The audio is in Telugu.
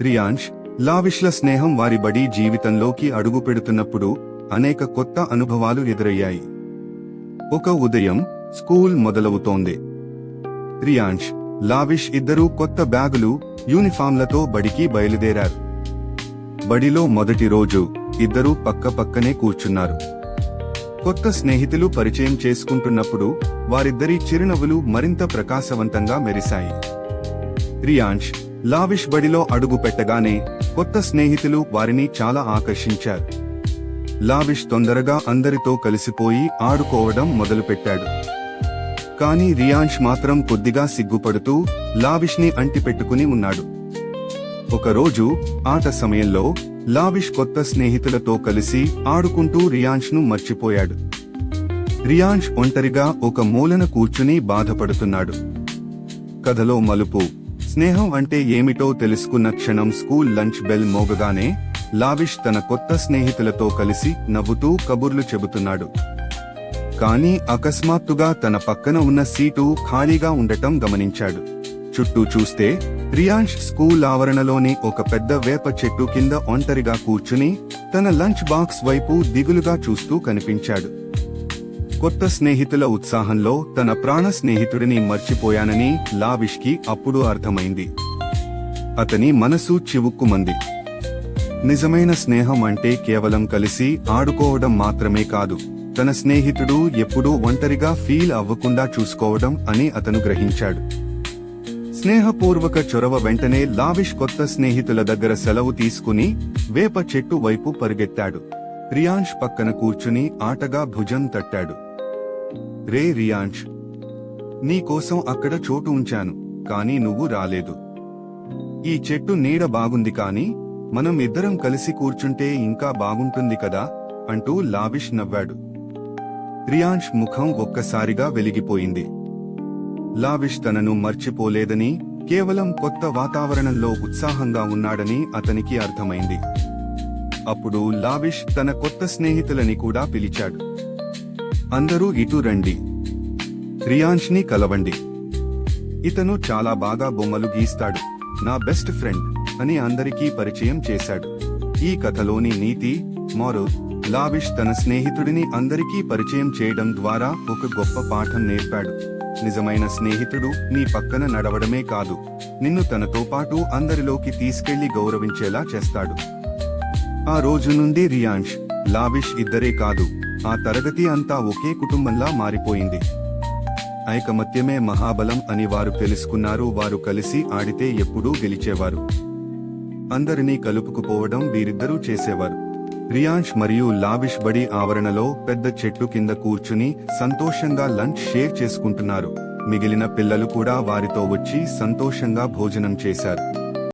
రియాన్ష్, లావిష్ల స్నేహం వారి బడి జీవితంలోకి అడుగుపెడుతున్నప్పుడు అనేక కొత్త అనుభవాలు ఎదురయ్యాయి. ఒక ఉదయం స్కూల్ మొదలవుతోంది. రియాన్ష్, లావిష్ ఇద్దరూ కొత్త బ్యాగులు, యూనిఫామ్లతో బడికి బయలుదేరారు. బడిలో మొదటి రోజు ఇద్దరూ పక్కపక్కనే కూర్చున్నారు. కొత్త స్నేహితులు పరిచయం చేసుకుంటున్నప్పుడు వారిద్దరి చిరునవ్వులు మరింత ప్రకాశవంతంగా మెరిశాయి. రియాన్ష్, లావిష్ బడిలో అడుగు పెట్టగానే కొత్త స్నేహితులు వారిని చాలా ఆకర్షించారు. లావిష్ తొందరగా అందరితో కలిసిపోయి ఆడుకోవడం మొదలుపెట్టాడు. కానీ రియాన్ష్ మాత్రం కొద్దిగా సిగ్గుపడుతూ లావిష్ని అంటిపెట్టుకుని ఉన్నాడు. ఒకరోజు ఆట సమయంలో లావిష్ కొత్త స్నేహితులతో కలిసి ఆడుకుంటూ రియాన్ష్ను మర్చిపోయాడు. రియాన్ష్ ఒంటరిగా ఒక మూలన కూర్చుని బాధపడుతున్నాడు. కథలో మలుపు. స్నేహం అంటే ఏమిటో తెలుసుకున్న క్షణం స్కూల్ లంచ్ బెల్ మోగగానే లావిష్ తన కొత్త స్నేహితులతో కలిసి నవ్వుతూ కబుర్లు చెబుతున్నాడు. కానీ అకస్మాత్తుగా తన పక్కన ఉన్న సీటు ఖాళీగా ఉండటం గమనించాడు. చుట్టూ చూస్తే రియాన్ష్ స్కూల్ ఆవరణలోని ఒక పెద్ద వేప చెట్టు కింద ఒంటరిగా కూర్చుని తన లంచ్ బాక్స్ వైపు దిగులుగా చూస్తూ కనిపించాడు. కొత్త స్నేహితుల ఉత్సాహంలో తన ప్రాణ స్నేహితుడిని మర్చిపోయానని లావిష్కి అప్పుడు అర్థమైంది. అతని మనసు చివుక్కుమంది. నిజమైన స్నేహం అంటే కేవలం కలిసి ఆడుకోవడం మాత్రమే కాదు, తన స్నేహితుడు ఎప్పుడూ ఒంటరిగా ఫీల్ అవ్వకుండా చూసుకోవడం అని అతను గ్రహించాడు. స్నేహపూర్వక చొరవ వెంటనే లావిష్ కొత్త స్నేహితుల దగ్గర సెలవు తీసుకుని వేప చెట్టు వైపు పరిగెత్తాడు. రియాన్ష్ పక్కన కూర్చుని ఆటగా భుజం తట్టాడు. రే రియాన్ష్, నీకోసం అక్కడ చోటు ఉంచాను, కానీ నువ్వు రాలేదు. ఈ చెట్టు నీడ బాగుంది, కానీ మనం ఇద్దరం కలిసి కూర్చుంటే ఇంకా బాగుంటుంది కదా అంటూ లావిష్ నవ్వాడు. రియాన్ష్ ముఖం ఒక్కసారిగా వెలిగిపోయింది. లావిష్ తనను మర్చిపోలేదని, కేవలం కొత్త వాతావరణంలో ఉత్సాహంగా ఉన్నాడని అతనికి అర్థమైంది. అప్పుడు లావిష్ తన కొత్త స్నేహితులని కూడా పిలిచాడు. అందరూ ఇటు రండి, రియాన్ష్ని కలవండి. ఇతను చాలా బాగా బొమ్మలు గీస్తాడు, నా బెస్ట్ ఫ్రెండ్ అని అందరికీ పరిచయం చేశాడు. ఈ కథలోని నీతి, మోరల్, లావిష్ తన స్నేహితుడిని అందరికీ పరిచయం చేయడం ద్వారా ఒక గొప్ప పాఠం నేర్పాడు. నిజమైన స్నేహితుడు నీ పక్కన నడవడమే కాదు, నిన్ను తనతో పాటు అందరిలోకి తీసుకెళ్లి గౌరవించేలా చేస్తాడు. ఆ రోజు నుండి రియాన్ష్, లావిష్ ఇద్దరే కాదు, ఆ తరగతి అంతా ఒకే కుటుంబంలా మారిపోయింది. ఐకమత్యమే మహాబలం అని వారు తెలుసుకున్నారు. వారు కలిసి ఆడితే ఎప్పుడూ గెలిచేవారు. అందరినీ కలుపుకుపోవడం వీరిద్దరూ చేసేవారు. రియాన్ష్ మరియు లావిష్ బడి ఆవరణలో పెద్ద చెట్టు కింద కూర్చుని సంతోషంగా లంచ్ షేర్ చేసుకుంటున్నారు. మిగిలిన పిల్లలు కూడా వారితో వచ్చి సంతోషంగా భోజనం చేశారు.